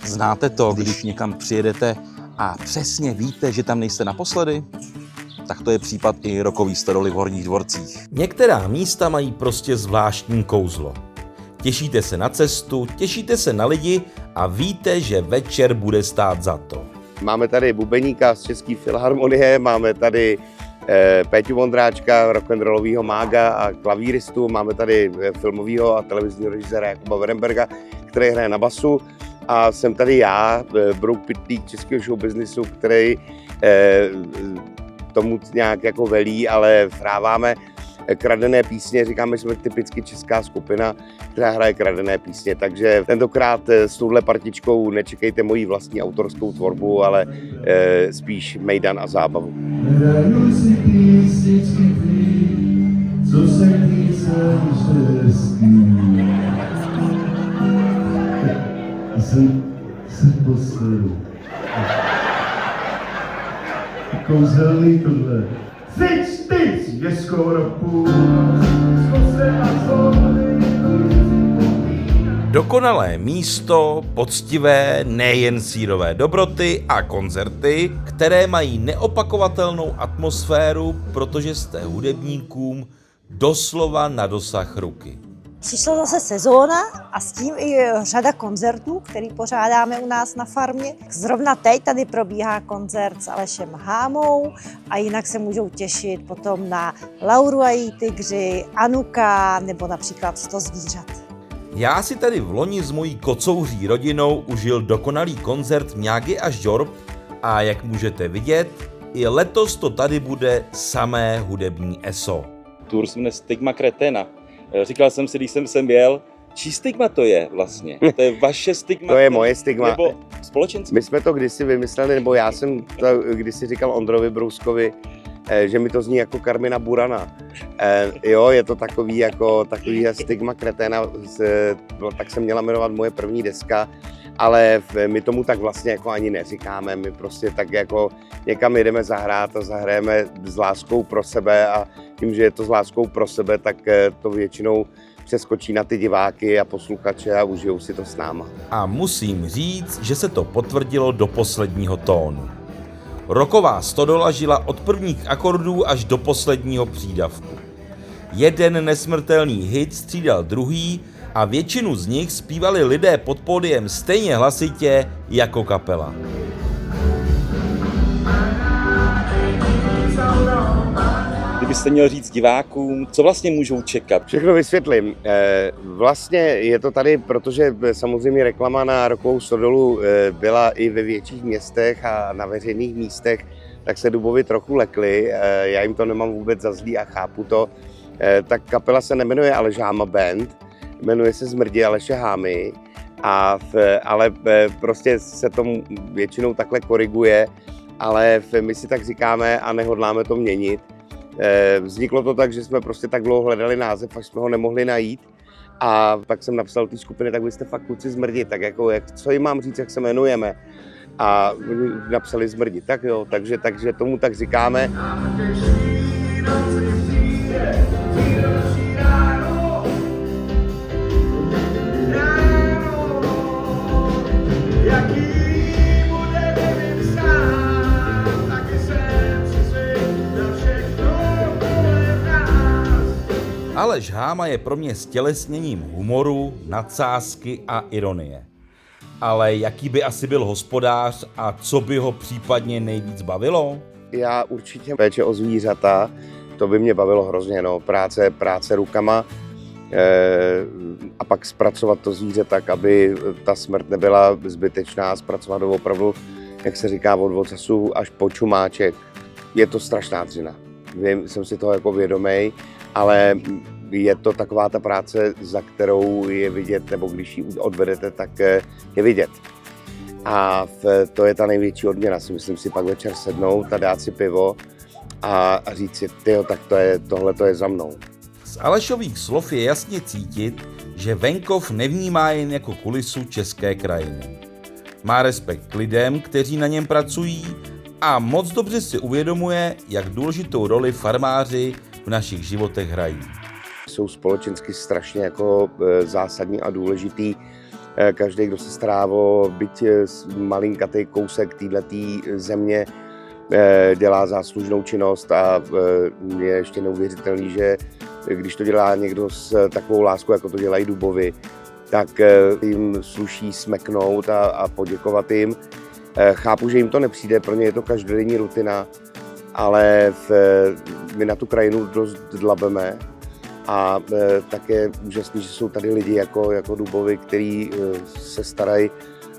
Znáte to, když někam přijedete a přesně víte, že tam nejste naposledy? Tak to je případ i rokový stodoly v Horních Dvorcích. Některá místa mají prostě zvláštní kouzlo. Těšíte se na cestu, těšíte se na lidi a víte, že večer bude stát za to. Máme tady bubeníka z České filharmonie, máme tady Péťu Vondráčka, rock'n'rollovýho mága a klavíristu, máme tady filmového a televizního režiséra Jakuba Werenberga, který hraje na basu. A jsem tady já, Brouk Pytlík českého showbiznisu, který tomu nějak jako velí, ale hráváme kradené písně, říkáme, že jsme typicky česká skupina, která hraje kradené písně, takže tentokrát s touhle partičkou nečekejte moji vlastní autorskou tvorbu, ale spíš mejdan a zábavu. Hraju si písničky co se týče štěstí. Jsem se posledů. Kouzelný tohle. Teď, je skoro půl. Dokonalé místo, poctivé, nejen sírové dobroty a koncerty, které mají neopakovatelnou atmosféru, protože jste hudebníkům doslova na dosah ruky. Přišla zase sezóna a s tím i řada koncertů, který pořádáme u nás na farmě. Zrovna teď tady probíhá koncert s Alešem Hámou a jinak se můžou těšit potom na Lauru a její tygři, Anuka nebo například 100 zvířat. Já si tady v loni s mojí kocouří rodinou užil dokonalý koncert Mňágy a Žorb a jak můžete vidět, i letos to tady bude samé hudební eso. Tour se jmenuje Stigma Kreténa. Říkal jsem si, když jsem sem jel, čí stigma to je vlastně? To je vaše stigma? To je moje stigma. Nebo společenské? My jsme to kdysi vymysleli, nebo já jsem to kdysi říkal Ondrovi Brouskovi, že mi to zní jako Karmina Burana. Jo, je to takový stigma kreténa, tak se měla jmenovat moje první deska, ale my tomu tak vlastně jako ani neříkáme, my prostě tak jako někam jedeme zahrát a zahrajeme s láskou pro sebe a tím, že je to s láskou pro sebe, tak to většinou přeskočí na ty diváky a posluchače a užijou si to s náma. A musím říct, že se to potvrdilo do posledního tónu. Rocková stodola žila od prvních akordů až do posledního přídavku. Jeden nesmrtelný hit střídal druhý a většinu z nich zpívali lidé pod pódiem stejně hlasitě jako kapela. Kdybyste měl říct divákům, co vlastně můžou čekat? Všechno vysvětlím. Vlastně je to tady, protože samozřejmě reklama na rockovou stodolu byla i ve větších městech a na veřejných místech, tak se Dubovi trochu lekli. Já jim to nemám vůbec za zlý a chápu to. Tak kapela se nemenuje Aleš Háma Band, jmenuje se Zmrdi Aleše Hámy, ale prostě se to většinou takhle koriguje, ale my si tak říkáme a nehodláme to měnit. Vzniklo to tak, že jsme prostě tak dlouho hledali název, až jsme ho nemohli najít. A pak jsem napsal té skupiny, tak vy jste fakt kluci Zmrdi, tak jako, co jim mám říct, jak se jmenujeme. A napsali Zmrdi, tak jo, takže tomu tak říkáme. Aleš Háma je pro mě stělesněním humoru, nadsázky a ironie. Ale jaký by asi byl hospodář a co by ho případně nejvíc bavilo? Já určitě péče o zvířata, to by mě bavilo hrozně, no. Práce rukama a pak zpracovat to zvíře tak, aby ta smrt nebyla zbytečná, zpracovat ho opravdu, jak se říká, od ocasu až po čumáček. Je to strašná dřina. Jsem si toho jako vědomej, ale je to taková ta práce, za kterou je vidět, nebo když ji odvedete, tak je vidět. A to je ta největší odměna, si myslím si pak večer sednout a dát si pivo a říct si, tyjo, tak tohle je za mnou. Z Alešových slov je jasně cítit, že venkov nevnímá jen jako kulisu české krajiny. Má respekt k lidem, kteří na něm pracují a moc dobře si uvědomuje, jak důležitou roli farmáři v našich životech hrají. Jsou společensky strašně jako zásadní a důležitý. Každý, kdo se stará o byť malinkatý kousek této země, dělá záslužnou činnost a je ještě neuvěřitelný, že když to dělá někdo s takovou láskou, jako to dělají Dubovi, tak jim sluší smeknout a poděkovat jim. Chápu, že jim to nepřijde, pro ně je to každodenní rutina, ale my na tu krajinu dost dlabeme a tak je úžasný, že jsou tady lidi jako Dubovi, kteří se starají,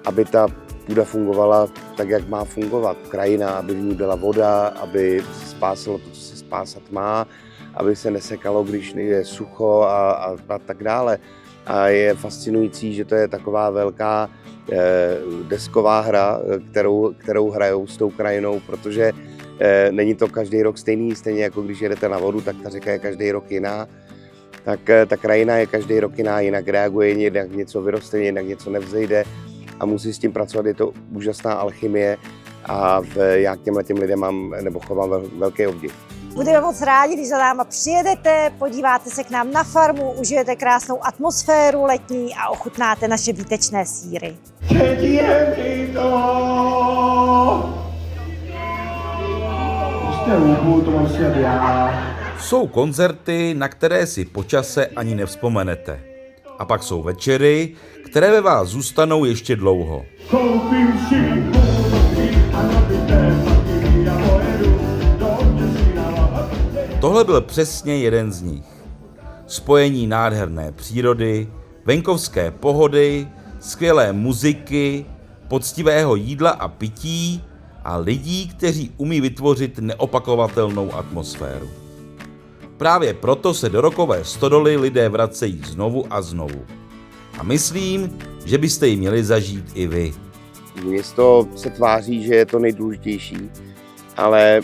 aby ta půda fungovala tak, jak má fungovat. Krajina, aby v ní byla voda, aby se spásilo to, co se spásat má, aby se nesekalo, když je sucho a tak dále. A je fascinující, že to je taková velká desková hra, kterou hrajou s tou krajinou, protože není to každý rok stejný, stejně jako když jedete na vodu, tak ta řeka je každý rok jiná. Tak ta krajina je každý rok jiná, jinak reaguje, jinak něco vyroste, jinak něco nevzejde a musí s tím pracovat, je to úžasná alchymie a já k těmhle lidem chovám velký obdiv. Budeme moc rádi, když za náma přijedete, podíváte se k nám na farmu, užijete krásnou atmosféru letní a ochutnáte naše výtečné sýry. Jsou koncerty, na které si po čase ani nevzpomenete. A pak jsou večery, které ve vás zůstanou ještě dlouho. Tohle byl přesně jeden z nich. Spojení nádherné přírody, venkovské pohody, skvělé muziky, poctivého jídla a pití a lidí, kteří umí vytvořit neopakovatelnou atmosféru. Právě proto se do Rokové stodoly lidé vracejí znovu a znovu. A myslím, že byste ji měli zažít i vy. Město se tváří, že je to nejdůležitější, ale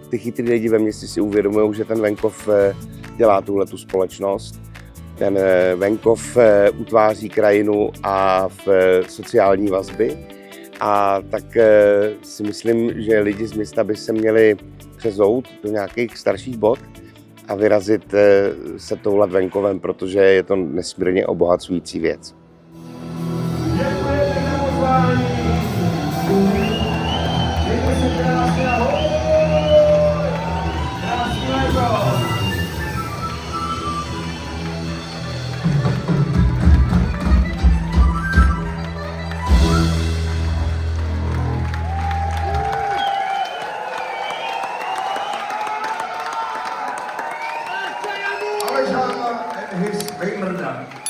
ty chytrý lidi ve městě si uvědomují, že ten venkov dělá tuhletu společnost. Ten venkov utváří krajinu a sociální vazby. A tak si myslím, že lidi z města by se měli přezout do nějakých starších bod a vyrazit se touhle venkovem, protože je to nesmírně obohacující věc. Děkujeme za pozvání. Mějte se krásně, ahoj. Krásný léto. Alexander and his Weimerdam.